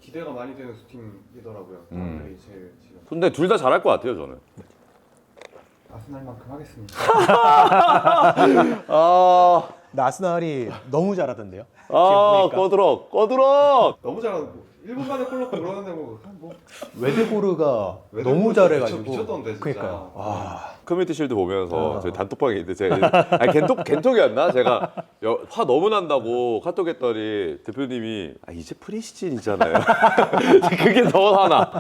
기대가 많이 되는 두 팀이더라고요. 사람들이 제일 지금 근데 둘 다 잘할 것 같아요, 저는. 아스날만큼 하겠습니다. 근데 아스날이 너무 잘하던데요. 지금 보니까. 꺼들어. 너무 잘하고 1분 만에 골 넣고 그러는데 뭐 웨데보르가 웨데보르 너무 잘해가지고. 미쳤던데 진짜. 그러니까요. 와. 커뮤니티 실드 보면서 저희 단톡방에 있는데 제가 겐톡이었나? 제가 화 너무 난다고 카톡 했더니 대표님이 이제 프리시즌이잖아요. 그게 더 화나.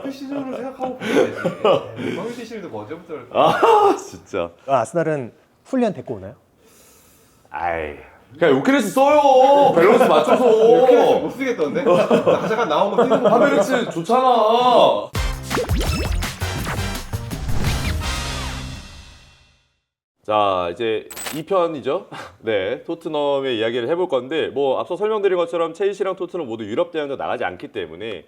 그 시즌으로 생각하고 보면 되지. 커뮤니티 실드 언제부터 진짜. 아스날은 훈련 데리고 오나요? 아이. 그냥 요케레스 써요. 밸런스 맞춰서. 못 쓰겠던데? 나 잠깐 나온 거 뛰는 거 하베르츠 좋잖아. 자, 이제 2편이죠. 네, 토트넘의 이야기를 해볼 건데 뭐 앞서 설명드린 것처럼 첼시랑 토트넘 모두 유럽 대항도 나가지 않기 때문에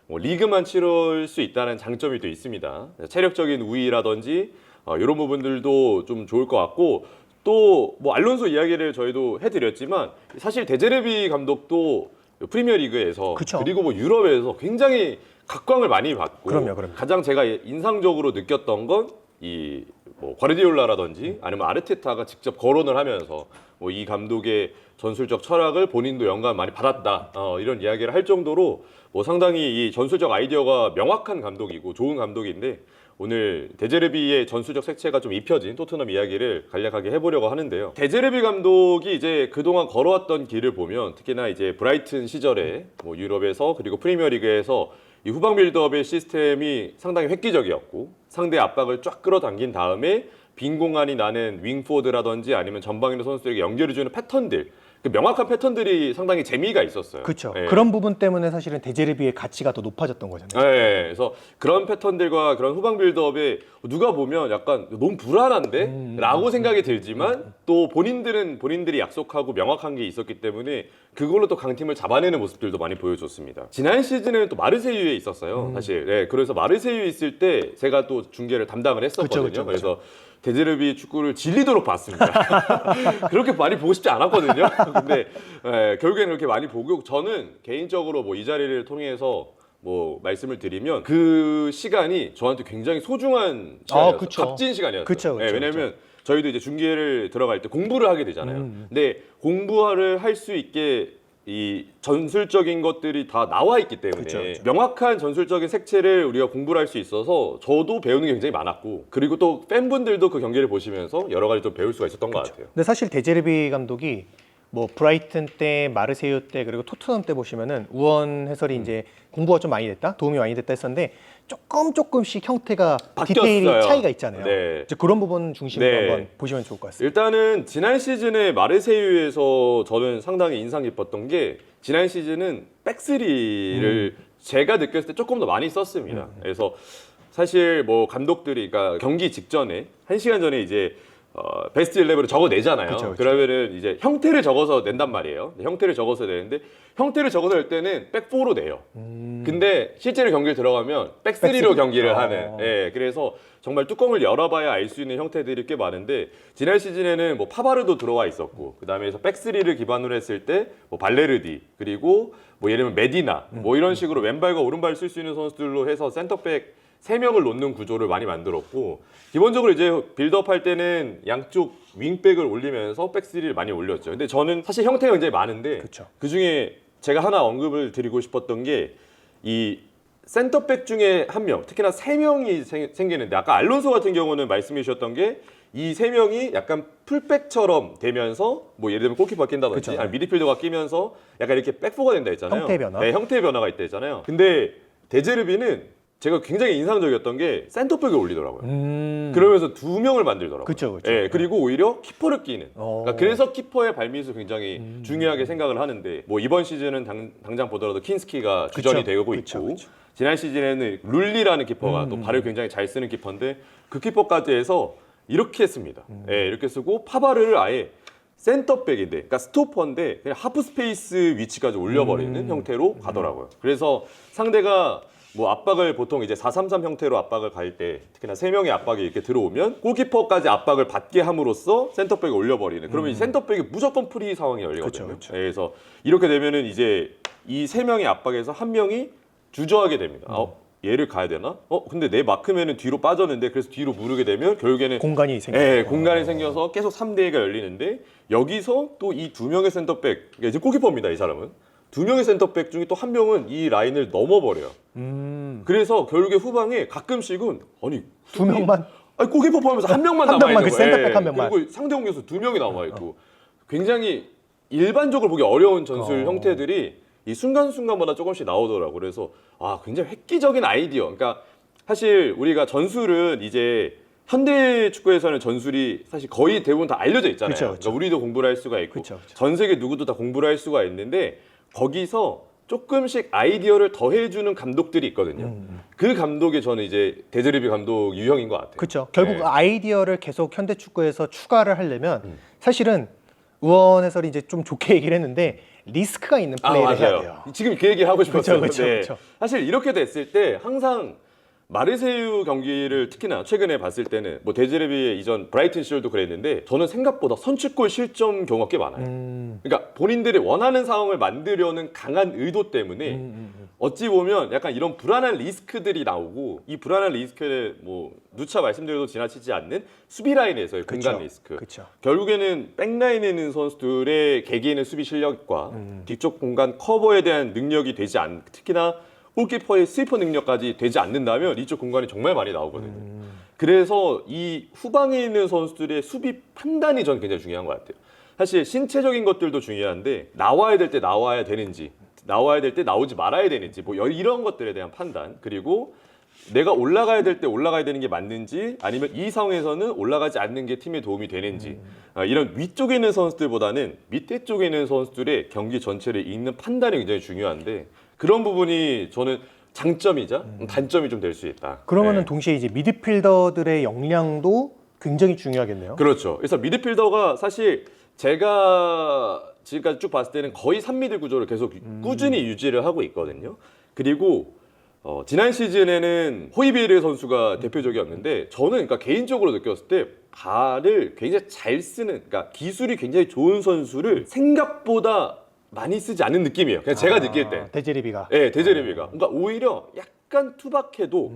뭐 리그만 치를 수 있다는 장점이 또 있습니다. 체력적인 우위라든지 이런 부분들도 좀 좋을 것 같고 또 뭐 알론소 이야기를 저희도 해드렸지만 사실 데제르비 감독도 프리미어리그에서 그쵸. 그리고 뭐 유럽에서 굉장히 각광을 많이 받고 그럼요. 가장 제가 인상적으로 느꼈던 건 이 뭐 과르디올라라든지 아니면 아르테타가 직접 거론을 하면서 뭐 이 감독의 전술적 철학을 본인도 영감을 많이 받았다 이런 이야기를 할 정도로 뭐 상당히 이 전술적 아이디어가 명확한 감독이고 좋은 감독인데 오늘 데제르비의 전술적 색채가 좀 입혀진 토트넘 이야기를 간략하게 해보려고 하는데요. 데제르비 감독이 이제 그동안 걸어왔던 길을 보면 특히나 이제 브라이튼 시절에 뭐 유럽에서 그리고 프리미어리그에서 이 후방 빌드업의 시스템이 상당히 획기적이었고 상대 압박을 쫙 끌어당긴 다음에 빈 공간이 나는 윙포드라든지 아니면 전방에 있는 선수들에게 연결해주는 패턴들 그 명확한 패턴들이 상당히 재미가 있었어요. 그렇죠. 예. 그런 부분 때문에 사실은 데제르비의 가치가 더 높아졌던 거잖아요. 네, 그래서 그런 패턴들과 그런 후방 빌드업에 누가 보면 약간 너무 불안한데? 라고 생각이 들지만 또 본인들이 약속하고 명확한 게 있었기 때문에 그걸로 또 강팀을 잡아내는 모습들도 많이 보여줬습니다. 지난 시즌에는 또 마르세유에 있었어요, 사실. 네, 그래서 마르세유에 있을 때 제가 또 중계를 담당을 했었거든요. 그쵸. 그래서 데제르비 축구를 질리도록 봤습니다. 그렇게 많이 보고 싶지 않았거든요. 근데 결국에는 그렇게 많이 보고 저는 개인적으로 뭐 이 자리를 통해서 뭐 말씀을 드리면 그 시간이 저한테 굉장히 소중한 시간이었어요. 그쵸. 값진 시간이었어요. 그쵸. 왜냐면 저희도 이제 중계를 들어갈 때 공부를 하게 되잖아요. 근데 공부를 할 수 있게 이 전술적인 것들이 다 나와 있기 때문에 그쵸. 명확한 전술적인 색채를 우리가 공부를 할 수 있어서 저도 배우는 게 굉장히 많았고 그리고 또 팬분들도 그 경기를 보시면서 여러 가지 좀 배울 수가 있었던 것 같아요. 근데 사실 데제르비 감독이 뭐 브라이튼 때, 마르세유 때 그리고 토트넘 때 보시면은 우원 해설이 이제 공부가 좀 많이 됐다, 도움이 많이 됐다 했었는데 조금씩 형태가 바뀌었어요. 디테일이 차이가 있잖아요. 네. 이제 그런 부분 중심으로 네. 한번 보시면 좋을 것 같습니다. 일단은 지난 시즌에 마르세유에서 저는 상당히 인상 깊었던 게 지난 시즌은 백스리를 제가 느꼈을 때 조금 더 많이 썼습니다. 그래서 사실 뭐 감독들이 그러니까 경기 직전에 1시간 전에 이제 베스트 11을 적어내잖아요. 그쵸. 그러면은 이제 형태를 적어서 낸단 말이에요. 형태를 적어서 내는데 형태를 적어서 낼 때는 백4로 내요. 근데 실제로 경기를 들어가면 백3로 경기를 하는. 예, 그래서 정말 뚜껑을 열어봐야 알 수 있는 형태들이 꽤 많은데 지난 시즌에는 뭐 파바르도 들어와 있었고 그다음에 백3를 기반으로 했을 때 뭐 발레르디 그리고 뭐 예를 들면 메디나 뭐 이런 식으로 왼발과 오른발을 쓸 수 있는 선수들로 해서 센터백 3명을 놓는 구조를 많이 만들었고 기본적으로 이제 빌드업 할 때는 양쪽 윙백을 올리면서 백3를 많이 올렸죠. 근데 저는 사실 형태가 굉장히 많은데 그쵸. 그중에 제가 하나 언급을 드리고 싶었던 게 이 센터백 중에 한 명, 특히나 3명이 생기는데 아까 알론소 같은 경우는 말씀해 주셨던 게 이 3명이 약간 풀백처럼 되면서 뭐 예를 들면 골키퍼가 낀다든지 그쵸. 아니 미드필더가 끼면서 약간 이렇게 백포가 된다 했잖아요. 형태 변화. 네, 형태 변화가 있다 했잖아요. 근데 데제르비는 제가 굉장히 인상적이었던 게 센터백을 올리더라고요. 그러면서 2명을 만들더라고요. 그쵸. 예, 그리고 오히려 키퍼를 끼는. 어. 그러니까 그래서 키퍼의 발밑을 굉장히 중요하게 생각을 하는데 뭐 이번 시즌은 당장 보더라도 킨스키가 주전이 되고 있고 지난 시즌에는 룰리라는 키퍼가 또 발을 굉장히 잘 쓰는 키퍼인데 그 키퍼까지 해서 이렇게 했습니다. 예, 이렇게 쓰고 파바르를 아예 센터백인데, 그러니까 스토퍼인데 그냥 하프 스페이스 위치까지 올려버리는 형태로 가더라고요. 그래서 상대가 뭐 압박을 보통 이제 4-3-3 형태로 압박을 갈 때 특히나 3명의 압박이 이렇게 들어오면 골키퍼까지 압박을 받게 함으로써 센터백을 올려버리는 그러면 이 센터백이 무조건 프리 상황이 열리거든요. 그쵸. 그래서 이렇게 되면은 이제 이 3명의 압박에서 한 명이 주저하게 됩니다. 얘를 가야 되나? 근데 내 마크면은 뒤로 빠졌는데 그래서 뒤로 무르게 되면 결국에는 공간이 생겨요. 공간이 생겨서 계속 3대2가 열리는데 여기서 또 이 2명의 센터백 이제 골키퍼입니다. 이 사람은 2명의 센터백 중에 또 한 명은 이 라인을 넘어버려요. 그래서 결국에 후방에 가끔씩은 아니 2명만 아니 골키퍼 포함해서 한 명만 한 남아 명만, 있는 그 거예요. 센터백 한 명만. 그리고 상대 공격수 2명이 남아 있고 굉장히 일반적으로 보기 어려운 전술 형태들이 이 순간순간마다 조금씩 나오더라고. 그래서 굉장히 획기적인 아이디어. 그러니까 사실 우리가 전술은 이제 현대 축구에서는 전술이 사실 거의 대부분 다 알려져 있잖아요. 그쵸. 그러니까 우리도 공부를 할 수가 있고 그쵸. 전 세계 누구도 다 공부를 할 수가 있는데 거기서 조금씩 아이디어를 더해주는 감독들이 있거든요. 그 감독이 저는 이제 데즈르비 감독 유형인 것 같아요. 그렇죠. 결국 네. 아이디어를 계속 현대 축구에서 추가를 하려면 사실은 우원 해설이 이제 좀 좋게 얘기를 했는데 리스크가 있는 플레이를 해야 돼요. 지금 그 얘기 하고 싶었어요. 그쵸. 네. 사실 이렇게 됐을 때 항상 마르세유 경기를 특히나 최근에 봤을 때는 뭐 데즈르비의 이전 브라이튼 시절도 그랬는데 저는 생각보다 선취골 실점 경우가 꽤 많아요. 그러니까 본인들이 원하는 상황을 만들려는 강한 의도 때문에 어찌 보면 약간 이런 불안한 리스크들이 나오고 이 불안한 리스크를 뭐 누차 말씀드려도 지나치지 않는 수비 라인에서의 공간 리스크. 그쵸. 결국에는 백라인에 있는 선수들의 개개인의 수비 실력과 뒤쪽 공간 커버에 대한 능력이 되지 않 특히나 골키퍼의 스위퍼 능력까지 되지 않는다면 이쪽 공간이 정말 많이 나오거든요. 그래서 이 후방에 있는 선수들의 수비 판단이 저는 굉장히 중요한 것 같아요. 사실 신체적인 것들도 중요한데 나와야 될 때 나와야 되는지 나와야 될 때 나오지 말아야 되는지 뭐 이런 것들에 대한 판단 그리고 내가 올라가야 될 때 올라가야 되는 게 맞는지 아니면 이 상황에서는 올라가지 않는 게 팀에 도움이 되는지 이런 위쪽에 있는 선수들보다는 밑에 쪽에 있는 선수들의 경기 전체를 읽는 판단이 굉장히 중요한데 그런 부분이 저는 장점이자 단점이 좀 될 수 있다. 그러면은 네. 동시에 이제 미드필더들의 역량도 굉장히 중요하겠네요. 그렇죠. 그래서 미드필더가 사실 제가 지금까지 쭉 봤을 때는 거의 3미드 구조를 계속 꾸준히 유지를 하고 있거든요. 그리고 지난 시즌에는 호이비에르 선수가 대표적이었는데 저는 그러니까 개인적으로 느꼈을 때 발을 굉장히 잘 쓰는 그러니까 기술이 굉장히 좋은 선수를 생각보다 많이 쓰지 않는 느낌이에요. 그냥 제가 느낄 때. 데제리비가. 네, 데제르비가. 그러니까 오히려 약간 투박해도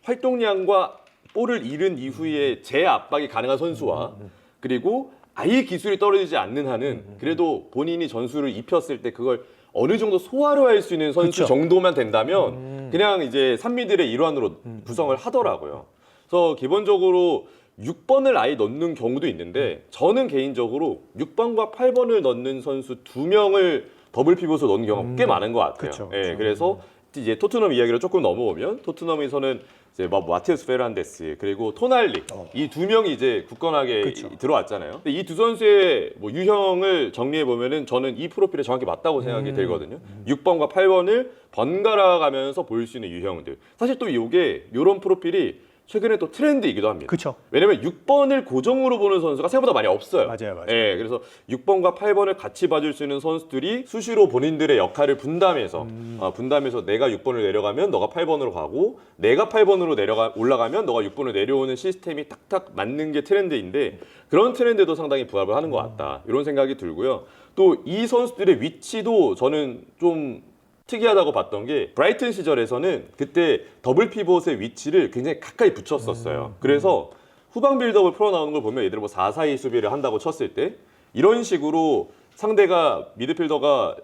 활동량과 볼을 잃은 이후에 재압박이 가능한 선수와 그리고 아예 기술이 떨어지지 않는 한은 그래도 본인이 전술을 입혔을 때 그걸 어느 정도 소화를 할 수 있는 선수 그쵸. 정도만 된다면 그냥 이제 산미들의 일환으로 구성을 하더라고요. 그래서 기본적으로 6번을 아예 넣는 경우도 있는데 저는 개인적으로 6번과 8번을 넣는 선수 2명을 더블 피벗으로 넣는 경우가 꽤 많은 것 같아요. 그쵸. 예, 그래서 이제 토트넘 이야기로 조금 넘어오면 토트넘에서는 이제 마테우스 페란데스 그리고 토날리 이 2명이 이제 굳건하게 그쵸. 들어왔잖아요. 근데 이 두 선수의 뭐 유형을 정리해 보면은 저는 이 프로필에 정확히 맞다고 생각이 들거든요. 6번과 8번을 번갈아 가면서 보일 수 있는 유형들. 사실 또 이게 이런 프로필이 최근에 또 트렌드이기도 합니다. 그렇죠. 왜냐면 6번을 고정으로 보는 선수가 생각보다 많이 없어요. 맞아요. 예, 그래서 6번과 8번을 같이 봐줄 수 있는 선수들이 수시로 본인들의 역할을 분담해서 분담해서 내가 6번을 내려가면 너가 8번으로 가고 내가 8번으로 올라가면 너가 6번을 내려오는 시스템이 탁탁 맞는 게 트렌드인데 그런 트렌드도 상당히 부합을 하는 것 같다. 이런 생각이 들고요. 또 이 선수들의 위치도 저는 좀 특이하다고 봤던 게 브라이튼 시절에서는 그때 더블 피봇의 위치를 굉장히 가까이 붙였었어요. 그래서 후방 빌드업을 풀어나오는 걸 보면 예를 들어 뭐 4-4-2 수비를 한다고 쳤을 때 이런 식으로 상대가 미드필더가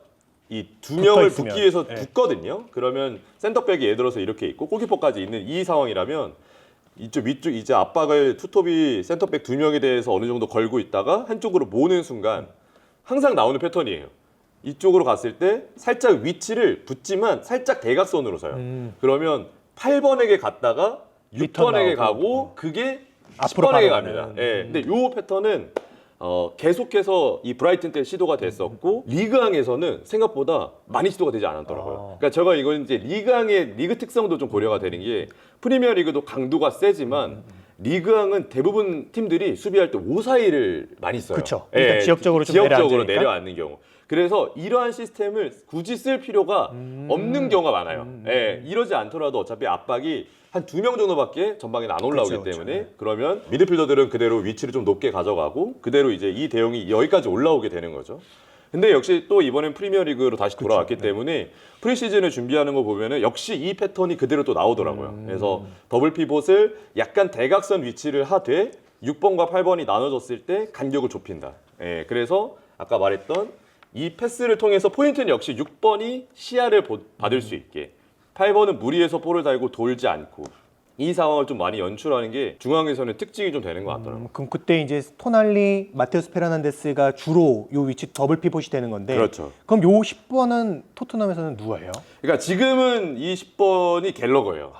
이 두 명을 붙어있으면. 붙기 위해서 네. 붙거든요. 그러면 센터백이 예를 들어서 이렇게 있고 골키퍼까지 있는 이 상황이라면 이쪽 위쪽 이제 압박을 투톱이 센터백 2명에 대해서 어느 정도 걸고 있다가 한쪽으로 모으는 순간 항상 나오는 패턴이에요. 이쪽으로 갔을 때 살짝 위치를 붙지만 살짝 대각선으로 서요. 그러면 8번에게 갔다가 리턴 6번에게 나오고. 가고 그게 앞으로 10번에게 바로 갑니다. 가는. 예. 근데 이 패턴은 계속해서 이 브라이튼 때 시도가 됐었고 리그왕에서는 생각보다 많이 시도가 되지 않았더라고요. 그러니까 제가 이건 이제 리그왕의 리그 특성도 좀 고려가 되는 게 프리미어 리그도 강도가 세지만 리그왕은 대부분 팀들이 수비할 때 5-4-1을 많이 써요. 그쵸. 그러니까 지역적으로 좀 지역적으로 내려앉으니까. 내려앉는 경우. 그래서 이러한 시스템을 굳이 쓸 필요가 없는 경우가 많아요. 예, 이러지 않더라도 어차피 압박이 한 2명 정도밖에 전방에는 안 올라오기 그렇죠, 때문에 그러면 미드필더들은 그대로 위치를 좀 높게 가져가고 그대로 이제 이 대용이 여기까지 올라오게 되는 거죠. 근데 역시 또 이번엔 프리미어리그로 다시 돌아왔기 때문에 프리시즌을 준비하는 거 보면은 역시 이 패턴이 그대로 또 나오더라고요. 그래서 더블 피봇을 약간 대각선 위치를 하되 6번과 8번이 나눠졌을 때 간격을 좁힌다. 예, 그래서 아까 말했던 이 패스를 통해서 포인트는 역시 6번이 시야를 받을 수 있게 8번은 무리해서 볼을 달고 돌지 않고 이 상황을 좀 많이 연출하는 게 중앙에서는 특징이 좀 되는 것 같더라고요. 그럼 그때 이제 토날리, 마테우스 페르난데스가 주로 요 위치 더블 피봇이 되는 건데 그렇죠. 그럼 요 10번은 토트넘에서는 누구예요? 그러니까 지금은 이 10번이 갤러거예요.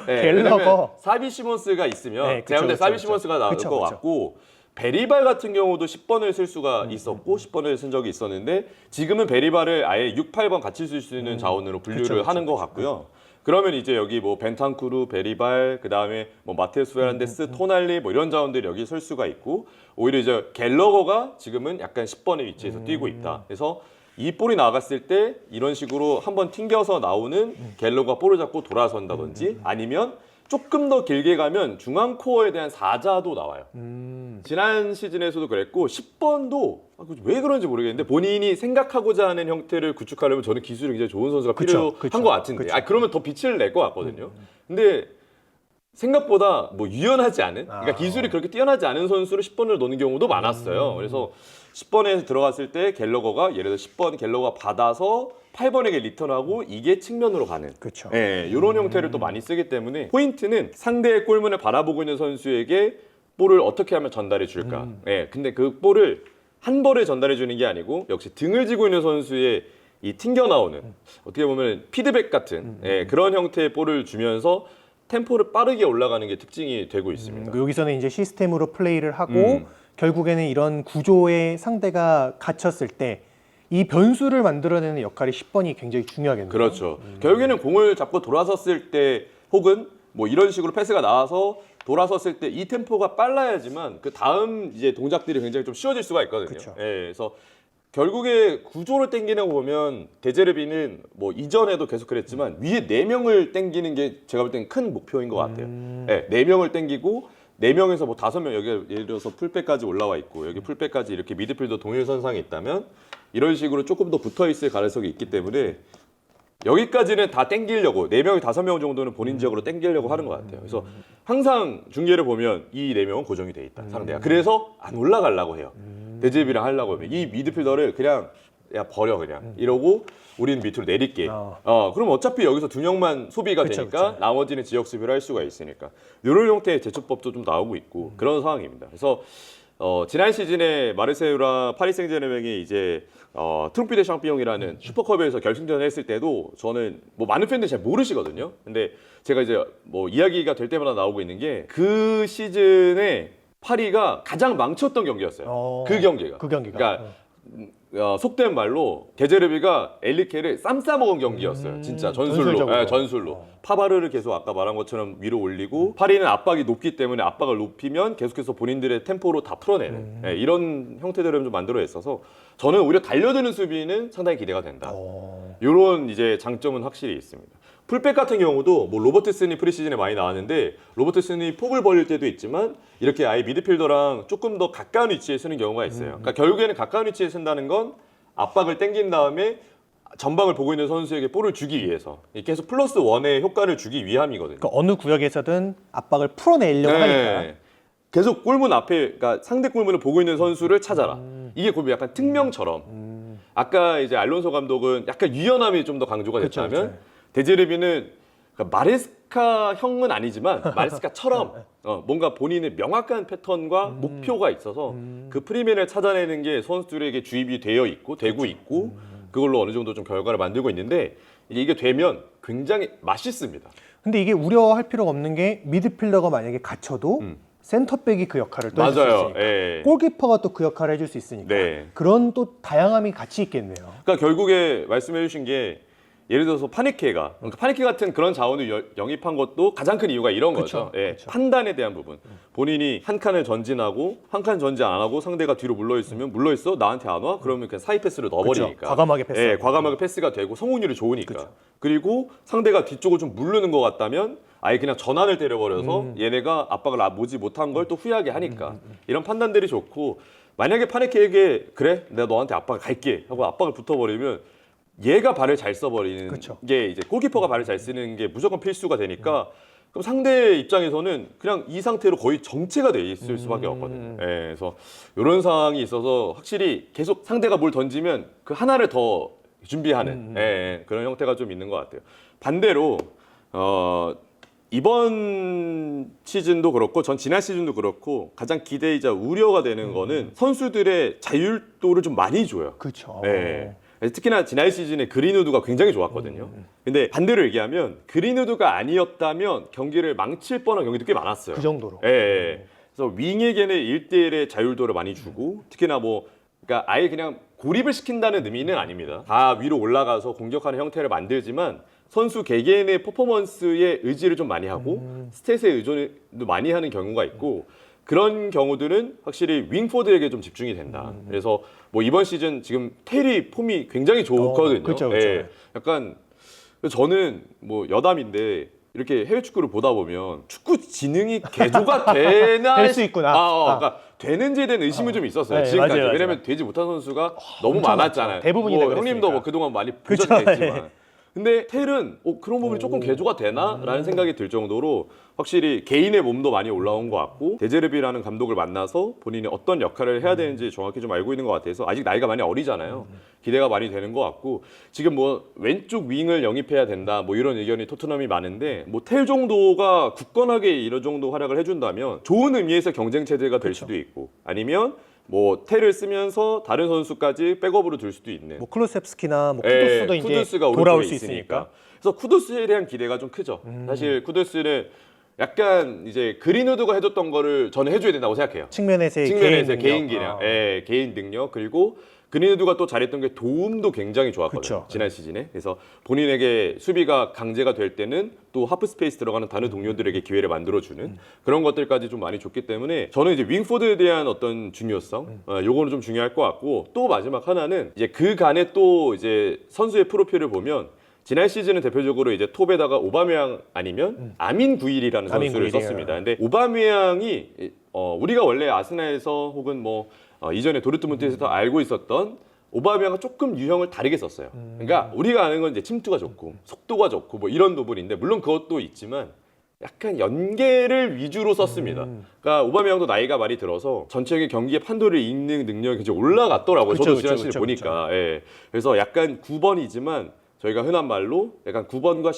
네, 갤러거. 왜냐면 사비 시몬스가 있으면 네, 그쵸, 제가 근데 그쵸, 사비 그쵸. 시몬스가 나올 그쵸, 것 그쵸. 같고 베리발 같은 경우도 10번을 쓸 수가 있었고 10번을 쓴 적이 있었는데 지금은 베리발을 아예 6, 8번 같이 쓸 수 있는 자원으로 분류를 그쵸, 하는 것 같고요. 그러면 이제 여기 뭐 벤탄쿠르, 베리발, 그 다음에 뭐 마테우스 페르난데스, 토날리 뭐 이런 자원들이 여기 설 수가 있고 오히려 이제 갤러거가 지금은 약간 10번의 위치에서 뛰고 있다. 그래서 이 볼이 나갔을 때 이런 식으로 한번 튕겨서 나오는 갤러거가 볼을 잡고 돌아선다든지 아니면 조금 더 길게 가면 중앙 코어에 대한 사자도 나와요. 지난 시즌에서도 그랬고 10번도 왜 그런지 모르겠는데 본인이 생각하고자 하는 형태를 구축하려면 저는 기술이 굉장히 좋은 선수가 그쵸, 필요한 것 같은데 그쵸. 그러면 더 빛을 낼 것 같거든요. 근데 생각보다 뭐 유연하지 않은 그러니까 기술이 그렇게 뛰어나지 않은 선수를 10번을 넣는 경우도 많았어요. 그래서 10번에 들어갔을 때 갤러거가 예를 들어 10번 갤러거가 받아서 8번에게 리턴하고 이게 측면으로 가는 그렇죠. 예, 이런 형태를 또 많이 쓰기 때문에 포인트는 상대의 골문을 바라보고 있는 선수에게 볼을 어떻게 하면 전달해 줄까. 예, 근데 그 볼을 한 번에 전달해 주는 게 아니고 역시 등을 지고 있는 선수의 이 튕겨 나오는 어떻게 보면 피드백 같은 예, 그런 형태의 볼을 주면서 템포를 빠르게 올라가는 게 특징이 되고 있습니다. 여기서는 이제 시스템으로 플레이를 하고 결국에는 이런 구조에 상대가 갇혔을 때 이 변수를 만들어내는 역할이 10번이 굉장히 중요하겠네요. 그렇죠. 결국에는 공을 잡고 돌아섰을 때 혹은 뭐 이런 식으로 패스가 나와서 돌아섰을 때 이 템포가 빨라야지만 그 다음 이제 동작들이 굉장히 좀 쉬워질 수가 있거든요. 그쵸. 예, 그래서 결국에 구조를 땡기는 거 보면 데제르비는 뭐 이전에도 계속 그랬지만 위에 4명을 땡기는 게 제가 볼 때는 큰 목표인 것 같아요. 예, 4명을 땡기고 4명에서 뭐 5명 여기 예를 들어서 풀백까지 올라와 있고 여기 풀백까지 이렇게 미드필더 동일선상에 있다면 이런 식으로 조금 더 붙어 있을 가능성이 있기 때문에 여기까지는 다 땡기려고 4명, 5명 정도는 본인 지역으로 땡기려고 하는 것 같아요. 그래서 항상 중계를 보면 이 4명은 고정이 돼 있다 상대가. 그래서 안 올라가려고 해요. 데제비랑 하려고 하면 이 미드필더를 그냥 야 버려 그냥 이러고 우리는 밑으로 내릴게. 그럼 어차피 여기서 2명만 소비가 그쵸, 되니까 그쵸. 나머지는 지역 수비를 할 수가 있으니까 이런 형태의 제초법도 좀 나오고 있고 그런 상황입니다. 그래서 지난 시즌에 마르세유랑 파리 생제르맹이 이제 트로피 대 샹피옹이라는 슈퍼컵에서 결승전을 했을 때도 저는 뭐 많은 팬들이 잘 모르시거든요. 근데 제가 이제 뭐 이야기가 될 때마다 나오고 있는 게 그 시즌에 파리가 가장 망쳤던 경기였어요. 그 경기가. 그러니까 속된 말로 게제르비가 엘리케를 쌈 싸먹은 경기였어요. 진짜 전술로. 전술적으로. 예, 전술로. 파바르를 계속 아까 말한 것처럼 위로 올리고 파리는 압박이 높기 때문에 압박을 높이면 계속해서 본인들의 템포로 다 풀어내는 예, 이런 형태들을 좀 만들어 냈어서 저는 오히려 달려드는 수비는 상당히 기대가 된다. 이런 이제 장점은 확실히 있습니다. 풀백 같은 경우도 뭐 로버트슨이 프리시즌에 많이 나왔는데 로버트슨이 폭을 벌릴 때도 있지만 이렇게 아예 미드필더랑 조금 더 가까운 위치에 쓰는 경우가 있어요. 그러니까 결국에는 가까운 위치에 쓴다는 건 압박을 땡긴 다음에 전방을 보고 있는 선수에게 볼을 주기 위해서 계속 플러스 원의 효과를 주기 위함이거든요. 그러니까 어느 구역에서든 압박을 풀어내려고 하니까. 계속 골문 앞에, 그러니까 상대 골문을 보고 있는 선수를 찾아라. 이게 골문 약간 특명처럼. 아까 이제 알론소 감독은 약간 유연함이 좀 더 강조가 그쵸, 됐다면 그쵸. 데제르비는 그러니까 마레스카 형은 아니지만 마레스카처럼 뭔가 본인의 명확한 패턴과 목표가 있어서 그 프리맨을 찾아내는 게 선수들에게 주입이 되어 있고 되고 있고 그걸로 어느 정도 좀 결과를 만들고 있는데 이게 되면 굉장히 맛있습니다. 근데 이게 우려할 필요가 없는 게 미드필더가 만약에 갇혀도 센터백이 그 역할을 또 해줄 수 맞아요. 있으니까. 예. 골키퍼가 또 그 역할을 해줄 수 있으니까. 네. 그런 또 다양함이 같이 있겠네요. 그러니까 결국에 말씀해 주신 게 예를 들어서 파네케가 그러니까 파네케 같은 그런 자원을 영입한 것도 가장 큰 이유가 이런 그쵸, 거죠. 예, 그쵸. 판단에 대한 부분. 본인이 한 칸을 전진하고 한 칸 전진 안 하고 상대가 뒤로 물러 있으면 물러 있어 나한테 안 와? 그러면 그냥 사이 패스를 넣어버리니까. 그쵸. 과감하게 패스. 예, 과감하게 패스가 되고 성공률이 좋으니까. 그쵸. 그리고 상대가 뒤쪽을 좀 물르는 것 같다면 아예 그냥 전환을 때려버려서 얘네가 압박을 모지 못한 걸 또 후회하게 하니까 이런 판단들이 좋고 만약에 파네케에게 그래 내가 너한테 압박을 갈게 하고 압박을 붙어버리면 얘가 발을 잘 써버리는 그쵸. 게 이제 골키퍼가 발을 잘 쓰는 게 무조건 필수가 되니까 그럼 상대 입장에서는 그냥 이 상태로 거의 정체가 돼 있을 수밖에 없거든요. 예, 그래서 이런 상황이 있어서 확실히 계속 상대가 뭘 던지면 그 하나를 더 준비하는 예, 그런 형태가 좀 있는 것 같아요. 반대로 이번 시즌도 그렇고 전 지난 시즌도 그렇고 가장 기대이자 우려가 되는 거는 선수들의 자율도를 좀 많이 줘요. 그렇죠. 네. 특히나 지난 시즌에 그린우드가 굉장히 좋았거든요. 근데 반대로 얘기하면 그린우드가 아니었다면 경기를 망칠 뻔한 경기도 꽤 많았어요. 그 정도로. 예, 예. 그래서 윙에게는 1대1의 자율도를 많이 주고 특히나 뭐 그러니까 아예 그냥 고립을 시킨다는 의미는 아닙니다. 다 위로 올라가서 공격하는 형태를 만들지만 선수 개개인의 퍼포먼스에 의지를 좀 많이 하고 스탯에 의존도 많이 하는 경우가 있고 그런 경우들은 확실히 윙포드에게 좀 집중이 된다. 그래서 뭐 이번 시즌 지금 테리 폼이 굉장히 좋거든요. 그쵸. 예. 약간 저는 뭐 여담인데 이렇게 해외 축구를 보다 보면 축구 지능이 개조가 되나 될 수 있구나. 그러니까 되는지에 대한 의심이 좀 있었어요. 네, 지금까지. 맞아요. 왜냐면 되지 못한 선수가 너무 엄청 많았잖아요. 많죠. 대부분이 뭐 다 형님도 그랬으니까. 뭐 그동안 많이 그쵸. 보셨겠지만. 근데 텔은 그런 부분이 조금 개조가 되나라는 생각이 들 정도로 확실히 개인의 몸도 많이 올라온 것 같고 데제르비라는 감독을 만나서 본인이 어떤 역할을 해야 되는지 정확히 좀 알고 있는 것 같아서 아직 나이가 많이 어리잖아요. 기대가 많이 되는 것 같고 지금 뭐 왼쪽 윙을 영입해야 된다 뭐 이런 의견이 토트넘이 많은데 뭐 텔 정도가 굳건하게 이런 정도 활약을 해준다면 좋은 의미에서 경쟁 체제가 될 수도 있고 아니면 뭐 텔을 쓰면서 다른 선수까지 백업으로 둘 수도 있는 뭐 클루셉스키나 뭐 쿠두스도 이제 쿠두스가 돌아올 오른쪽에 수 있으니까. 그래서 쿠두스에 대한 기대가 좀 크죠. 사실 쿠두스는 약간 이제 그린우드가 해줬던 거를 저는 해줘야 된다고 생각해요. 측면에서의 측면에서 개인 개인 능력. 기량, 예, 개인 능력 그리고 그린우드가 또 잘했던 게 도움도 굉장히 좋았거든요. 그쵸. 지난 시즌에. 그래서 본인에게 수비가 강제가 될 때는 또 하프 스페이스 들어가는 다른 동료들에게 기회를 만들어주는 그런 것들까지 좀 많이 줬기 때문에 저는 이제 윙포드에 대한 어떤 중요성, 요거는 좀 중요할 것 같고 또 마지막 하나는 이제 그 간에 또 이제 선수의 프로필을 보면 지난 시즌은 대표적으로 이제 톱에다가 오바메양 아니면 아민 구일이라는 아민 선수를 구일이에요. 썼습니다. 근데 오바메양이 우리가 원래 아스날에서 혹은 뭐 이전에 도르트문트에서 알고 있었던 오바메양은 조금 유형을 다르게 썼어요. 그러니까 우리가 아는 건 이제 침투가 좋고 속도가 좋고 뭐 이런 부분인데 물론 그것도 있지만 약간 연계를 위주로 썼습니다. 그러니까 오바메양도 나이가 많이 들어서 전체적인 경기의 판도를 읽는 능력이 굉장히 올라갔더라고요. 저도 지난 시즌 보니까. 예. 그래서 약간 9번이지만 저희가 흔한 말로 약간 9번과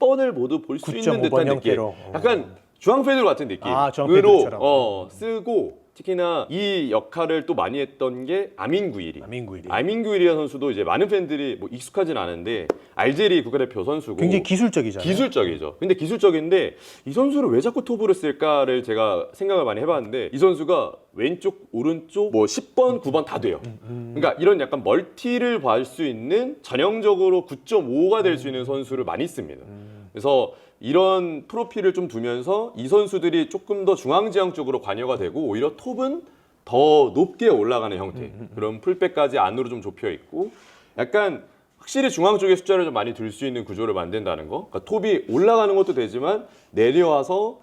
10번을 모두 볼 수 있는 듯한 느낌. 형태로. 약간 주앙페드로 같은 느낌으로 주앙페드로처럼. 쓰고 특히나 이 역할을 또 많이 했던 게 아민 구일이. 아민 구일이라는 선수도 이제 많은 팬들이 뭐 익숙하진 않은데 알제리 국가대표 선수고 굉장히 기술적이잖아요. 기술적이죠. 근데 기술적인데 이 선수를 왜 자꾸 톱으로 쓸까를 제가 생각을 많이 해봤는데 이 선수가 왼쪽, 오른쪽, 뭐 10번, 9번 다 돼요. 그러니까 이런 약간 멀티를 볼 수 있는 전형적으로 9.5가 될 수 있는 선수를 많이 씁니다. 그래서 이런 프로필을 좀 두면서 이 선수들이 조금 더 중앙지형 쪽으로 관여가 되고 오히려 톱은 더 높게 올라가는 형태. 그런 풀백까지 안으로 좀 좁혀 있고 약간 확실히 중앙 쪽에 숫자를 좀 많이 둘 수 있는 구조를 만든다는 거. 그러니까 톱이 올라가는 것도 되지만 내려와서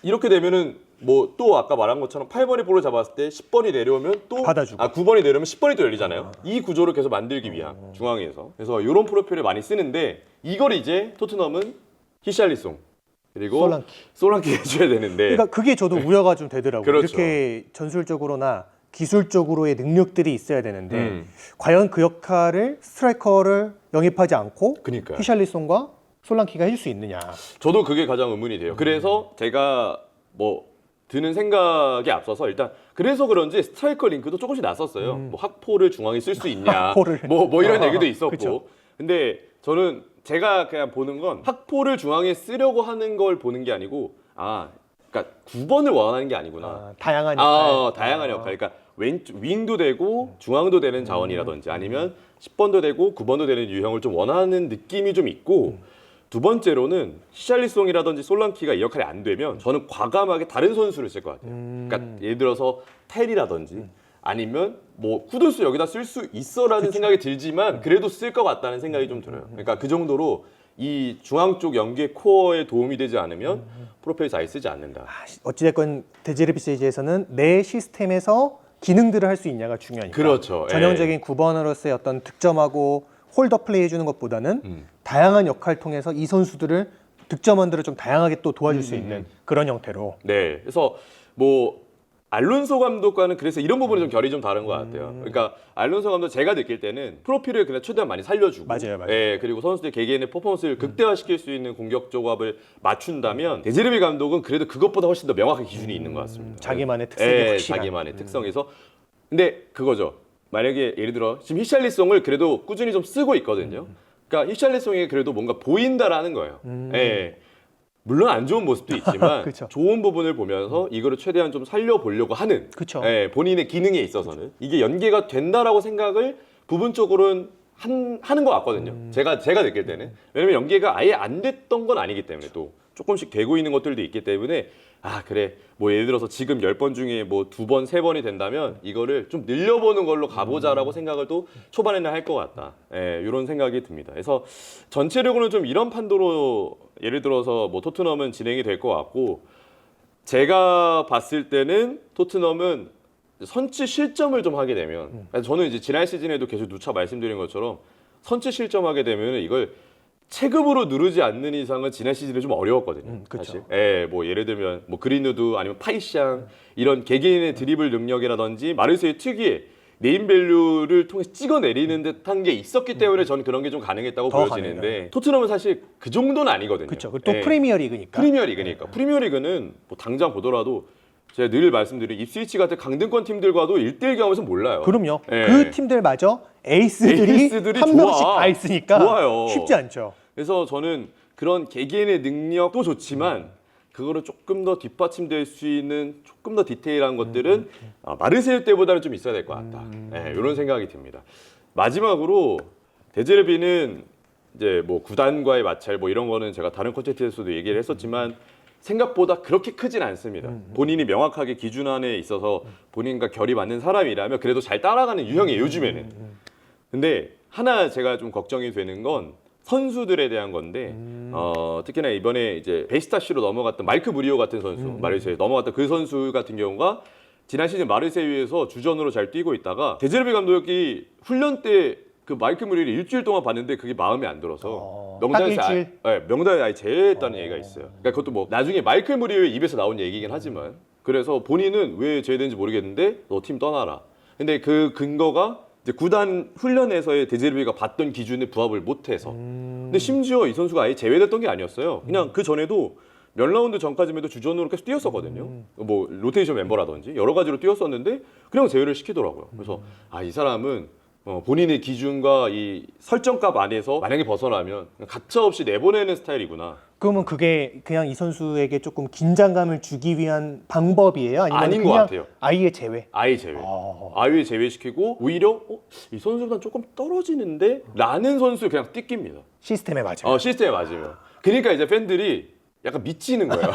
이렇게 되면은 뭐 또 아까 말한 것처럼 8번이 볼을 잡았을 때 10번이 내려오면 또 받아주고. 9번이 내려오면 10번이 또 열리잖아요. 이 구조를 계속 만들기 위한 중앙에서. 그래서 이런 프로필을 많이 쓰는데 이걸 이제 토트넘은 히샬리송 그리고 솔랑키 해줘야 되는데 그러니까 그게 저도 우려가 좀 되더라고요. 그렇죠. 이렇게 전술적으로나 기술적으로의 능력들이 있어야 되는데 과연 그 역할을 스트라이커를 영입하지 않고 그러니까요. 히샬리송과 솔랑키가 해줄 수 있느냐. 저도 그게 가장 의문이 돼요. 그래서 제가 뭐 드는 생각에 앞서서 일단 그래서 그런지 스트라이커 링크도 조금씩 났었어요. 뭐 학포를 중앙에 쓸 수 있냐, 학포를. 뭐 이런 얘기도 있었고. 그쵸. 근데 저는 제가 그냥 보는 건 학포를 중앙에 쓰려고 하는 걸 보는 게 아니고 그러니까 9번을 원하는 게 아니구나. 다양한 역할. 다양한 역할. 그러니까 윙도 되고 중앙도 되는 자원이라든지 아니면 10번도 되고 9번도 되는 유형을 좀 원하는 느낌이 좀 있고 두 번째로는 히샬리송이라든지 솔랑키가 이 역할이 안 되면 저는 과감하게 다른 선수를 쓸 것 같아요. 그러니까 예를 들어서 텔이라든지 아니면 뭐 쿠드스 여기다 쓸 수 있어라는 생각이 들지만 그래도 쓸 것 같다는 생각이 좀 들어요. 그러니까 그 정도로 이 중앙 쪽 연계 코어에 도움이 되지 않으면 프로필에서 아예 쓰지 않는다. 어찌됐건 데제르비 세이지에서는 내 시스템에서 기능들을 할 수 있냐가 중요하니까. 그렇죠. 전형적인 9번으로서의 어떤 득점하고 홀더 플레이 해주는 것보다는 다양한 역할 통해서 이 선수들을 득점원들을 좀 다양하게 또 도와줄 수 있는 그런 형태로. 네, 그래서 뭐 알론소 감독과는 그래서 이런 부분이 좀 결이 좀 다른 것 같아요. 그러니까 알론소 감독 제가 느낄 때는 프로필을 그냥 최대한 많이 살려주고, 맞아요. 예, 그리고 선수들 개개인의 퍼포먼스를 극대화시킬 수 있는 공격 조합을 맞춘다면 데제르비 감독은 그래도 그것보다 훨씬 더 명확한 기준이 있는 것 같습니다. 자기만의 특색이 예, 확실한. 자기만의 특성에서. 근데 그거죠. 만약에 예를 들어 지금 히샬리송을 그래도 꾸준히 좀 쓰고 있거든요. 그러니까 히샬리송이 그래도 뭔가 보인다라는 거예요. 예. 물론 안 좋은 모습도 있지만 그쵸. 좋은 부분을 보면서 이거를 최대한 좀 살려보려고 하는 그쵸. 예, 본인의 기능에 있어서는 이게 연계가 된다라고 생각을 부분적으로는 하는 것 같거든요. 제가 느낄 때는. 왜냐면 연계가 아예 안 됐던 건 아니기 때문에 또 조금씩 되고 있는 것들도 있기 때문에 아 그래 뭐 예를 들어서 지금 10번 중에 뭐 2번, 3번이 된다면 이거를 좀 늘려보는 걸로 가보자라고 생각을 또 초반에는 할 것 같다. 예, 이런 생각이 듭니다. 그래서 전체적으로는 좀 이런 판도로 예를 들어서 뭐 토트넘은 진행이 될 것 같고 제가 봤을 때는 토트넘은 선취 실점을 좀 하게 되면 저는 이제 지난 시즌에도 계속 누차 말씀드린 것처럼 선취 실점하게 되면 이걸 체급으로 누르지 않는 이상은 지난 시즌에 좀 어려웠거든요. 그쵸. 사실. 예, 뭐 예를 들면 뭐 그린우드 아니면 파이샹 이런 개개인의 드리블 능력이라든지 마르세유 특유의 네임밸류를 통해 찍어내리는 듯한 게 있었기 때문에 저는 그런 게 좀 가능했다고 더 보여지는데 토트넘은 사실 그 정도는 아니거든요. 그렇죠. 또 예. 프리미어리그니까. 프리미어리그니까. 프리미어리그는 뭐 당장 보더라도 제가 늘 말씀드린 입스위치 같은 강등권 팀들과도 1대1 경험에서 몰라요. 그럼요. 예. 그 팀들마저 에이스들이 한 좋아. 명씩 다 있으니까 좋아요. 쉽지 않죠. 그래서 저는 그런 개개인의 능력도 좋지만 그거를 조금 더 뒷받침될 수 있는 조금 더 디테일한 것들은 마르세유 때보다는 좀 있어야 될 것 같다. 네, 이런 생각이 듭니다. 마지막으로 데제르비는 이제 뭐 구단과의 마찰 뭐 이런 거는 제가 다른 콘텐츠에서도 얘기를 했었지만 생각보다 그렇게 크진 않습니다. 본인이 명확하게 기준 안에 있어서 본인과 결이 맞는 사람이라면 그래도 잘 따라가는 유형이에요, 요즘에는. 근데 하나 제가 좀 걱정이 되는 건 선수들에 대한 건데 특히나 이번에 이제 베시타시로 넘어갔던 마이크 무리오 같은 선수 마르세유에 넘어갔던 그 선수 같은 경우가 지난 시즌 마르세유에서 주전으로 잘 뛰고 있다가 데제르비 감독이 훈련 때 그 마이크 무리오를 일주일 동안 봤는데 그게 마음에 안 들어서 명단에서 딱 일주일? 명단에 아예 제외했다는 얘기가 있어요. 그러니까 그것도 뭐 나중에 마이클 무리오의 입에서 나온 얘기긴 하지만 그래서 본인은 왜 제외된지 모르겠는데 너 팀 떠나라. 근데 그 근거가 이제 구단 훈련에서의 데제르비가 봤던 기준에 부합을 못해서. 근데 심지어 이 선수가 아예 제외됐던 게 아니었어요. 그냥 그 전에도 몇 라운드 전까지만 해도 주전으로 계속 뛰었었거든요. 뭐 로테이션 멤버라든지 여러 가지로 뛰었었는데 그냥 제외를 시키더라고요. 그래서 아, 이 사람은 본인의 기준과 이 설정값 안에서 만약에 벗어나면 가차없이 내보내는 스타일이구나. 그러면 그게 그냥 이 선수에게 조금 긴장감을 주기 위한 방법이에요? 아니면 아닌 것 그냥 같아요. 아예 제외? 아예 제외. 아예 제외시키고 오히려 이 선수보다 조금 떨어지는데? 라는 선수 그냥 띠깁니다. 시스템에 맞아요. 시스템에 맞으면. 그러니까 이제 팬들이 약간 미치는 거예요.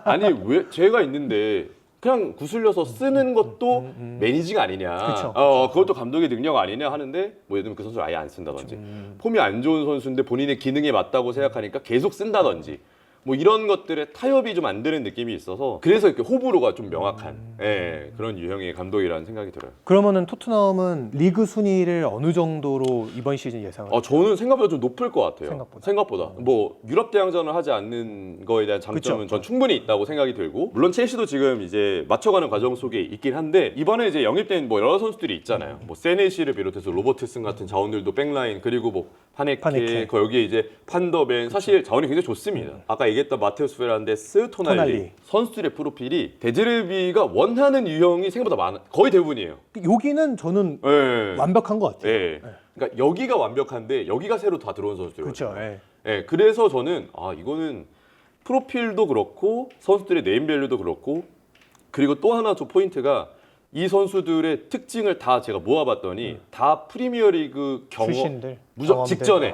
아니 왜 제가 있는데 그냥 구슬려서 쓰는 것도 매니징 아니냐. 그쵸. 그것도 감독의 능력 아니냐 하는데 뭐 예를 들면 그 선수를 아예 안 쓴다든지 폼이 안 좋은 선수인데 본인의 기능에 맞다고 생각하니까 계속 쓴다든지 뭐 이런 것들에 타협이 좀 안 되는 느낌이 있어서 그래서 이렇게 호불호가 좀 명확한 그런 유형의 감독이라는 생각이 들어요. 그러면은 토트넘은 리그 순위를 어느 정도로 이번 시즌 예상을? 저는 생각보다 좀 높을 것 같아요. 생각보다. 뭐 유럽 대항전을 하지 않는 거에 대한 장점은 그쵸. 전 충분히 있다고 생각이 들고 물론 첼시도 지금 이제 맞춰가는 과정 속에 있긴 한데 이번에 이제 영입된 뭐 여러 선수들이 있잖아요. 뭐 세네시를 비롯해서 로버트슨 같은 자원들도 백라인 그리고 뭐 파네케 여기에 이제 판더벤 사실 자원이 굉장히 좋습니다. 아까 얘기했던 마테우스 페란데스, 토날리 선수들의 프로필이 데제르비가 원하는 유형이 생각보다 많아 거의 대부분이에요. 여기는 저는 완벽한 것 같아요. 그러니까 여기가 완벽한데 여기가 새로 다 들어온 선수들. 그렇죠. 그래서 저는 이거는 프로필도 그렇고 선수들의 네임밸류도 그렇고 그리고 또 하나 좀 포인트가 이 선수들의 특징을 다 제가 모아봤더니 다 프리미어리그 출신들, 무적 경험들. 직전에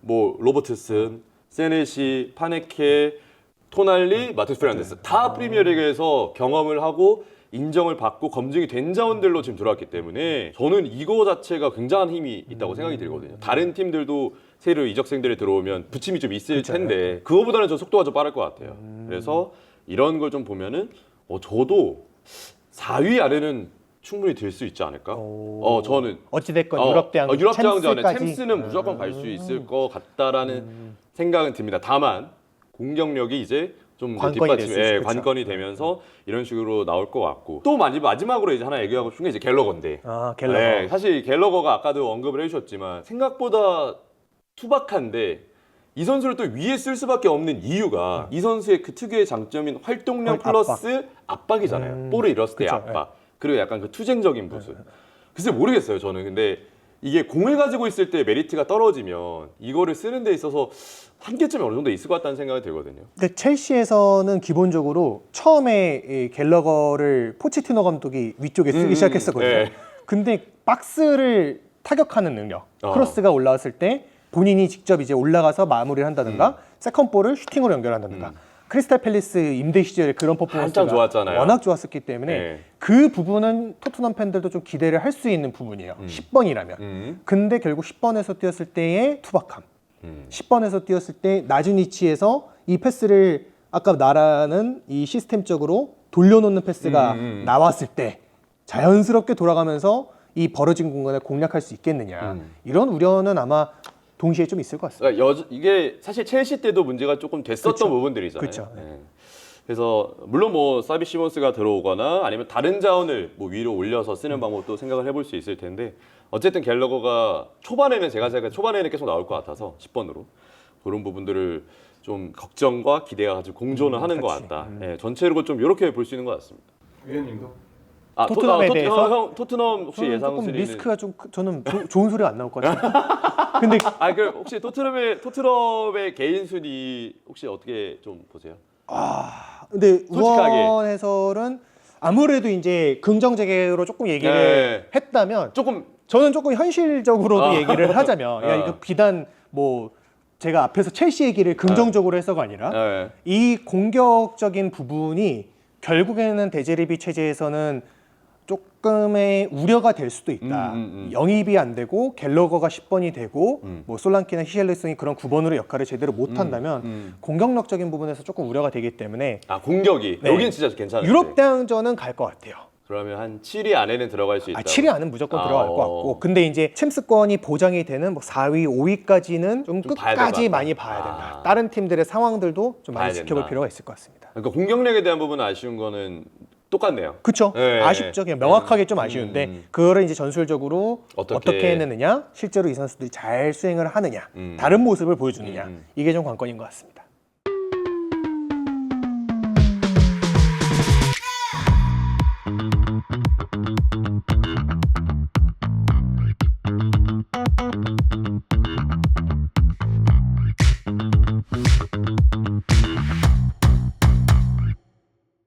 뭐 로버트슨, 세네시, 파네케, 토날리, 마테스 페르난데스 다 프리미어리그에서 경험을 하고 인정을 받고 검증이 된 자원들로 지금 들어왔기 때문에 저는 이거 자체가 굉장한 힘이 있다고 생각이 들거든요. 다른 팀들도 새로 이적생들이 들어오면 부침이 좀 있을 텐데 그거보다는 저 속도가 좀 빠를 것 같아요. 그래서 이런 걸 좀 보면은 저도 4위 아래는 충분히 들 수 있지 않을까? 저는 어찌됐건 유럽 대항전 유럽 대항전에 챔스까지. 챔스는 무조건 갈 수 있을 것 같다라는 생각은 듭니다. 다만 공격력이 이제 좀 관건이 될 수 있죠. 그쵸. 관건이 되면서 이런 식으로 나올 것 같고 또 마지막으로 이제 하나 얘기하고 싶은 게 이제 갤러거인데 갤러거. 네, 사실 갤러거가 아까도 언급을 해주셨지만 생각보다 투박한데 이 선수를 또 위에 쓸 수밖에 없는 이유가 이 선수의 그 특유의 장점인 활동량 플러스 압박이잖아요. 볼을 잃었을 때의 그쵸, 압박. 그리고 약간 그 투쟁적인 모습. 글쎄 모르겠어요 저는. 근데 이게 공을 가지고 있을 때 메리트가 떨어지면 이거를 쓰는 데 있어서 한계점이 어느 정도 있을 것 같다는 생각이 들거든요. 근데 첼시에서는 기본적으로 처음에 이 갤러거를 포체티노 감독이 위쪽에 쓰기 시작했었거든요. 네. 근데 박스를 타격하는 능력, 크로스가 올라왔을 때 본인이 직접 이제 올라가서 마무리를 한다든가 세컨볼을 슈팅으로 연결한다든가 크리스탈 팰리스 임대 시절에 그런 퍼포먼스가 한참 좋았잖아요. 워낙 좋았었기 때문에 네. 그 부분은 토트넘 팬들도 좀 기대를 할 수 있는 부분이에요. 10번이라면. 근데 결국 10번에서 뛰었을 때의 투박함. 10번에서 뛰었을 때 낮은 위치에서 이 패스를 아까 말하는 이 시스템적으로 돌려놓는 패스가 나왔을 때 자연스럽게 돌아가면서 이 벌어진 공간을 공략할 수 있겠느냐. 이런 우려는 아마 동시에 좀 있을 것 같습니다. 그러니까 이게 사실 첼시 때도 문제가 조금 됐었던 그쵸. 부분들이잖아요. 그쵸. 네. 그래서 물론 뭐 사비 시몬스가 들어오거나 아니면 다른 자원을 뭐 위로 올려서 쓰는 방법도 생각을 해볼 수 있을 텐데 어쨌든 갤러거가 초반에는 제가 초반에는 계속 나올 것 같아서 10번으로 그런 부분들을 좀 걱정과 기대가 같이 공존을 하는 것 그치. 같다. 네, 전체로 좀 이렇게 볼 수 있는 것 같습니다. 위원님도 토트넘에 대해서? 토트넘 혹시 저는 예상 조금 순위는 리스크가 좀 저는 좋은 소리가 안 나올 것 같아요. 근데 그 혹시 토트넘의 개인 순위 혹시 어떻게 좀 보세요? 근데 솔직하게. 우원 해설은 아무래도 이제 긍정적으로 조금 얘기를 네. 했다면 조금 저는 조금 현실적으로도 얘기를 하자면 야 이거 비단 뭐 제가 앞에서 첼시 얘기를 긍정적으로 해서가 아니라 네. 이 공격적인 부분이 결국에는 데제르비 체제에서는 조금의 우려가 될 수도 있다. 영입이 안 되고 갤러거가 10번이 되고 뭐 솔랑키나 히샬리송이 그런 9번으로 역할을 제대로 못 한다면 공격력적인 부분에서 조금 우려가 되기 때문에 공격이 네. 여긴 진짜 괜찮은데 유럽 대항전은 갈 것 같아요. 그러면 한 7위 안에는 들어갈 수 있다. 7위 안은 무조건 들어갈 것 같고 근데 이제 챔스권이 보장이 되는 뭐 4위, 5위까지는 좀 봐야 될것 끝까지 같다. 많이 봐야 된다. 다른 팀들의 상황들도 좀 많이 봐야 지켜볼 된다. 필요가 있을 것 같습니다. 그러니까 공격력에 대한 부분은 아쉬운 거는 똑같네요. 그렇죠. 네. 아쉽죠. 그냥 명확하게 좀 아쉬운데 그거를 이제 전술적으로 어떻게 어떻게 해내느냐, 실제로 이 선수들이 잘 수행을 하느냐, 다른 모습을 보여주느냐 이게 좀 관건인 것 같습니다.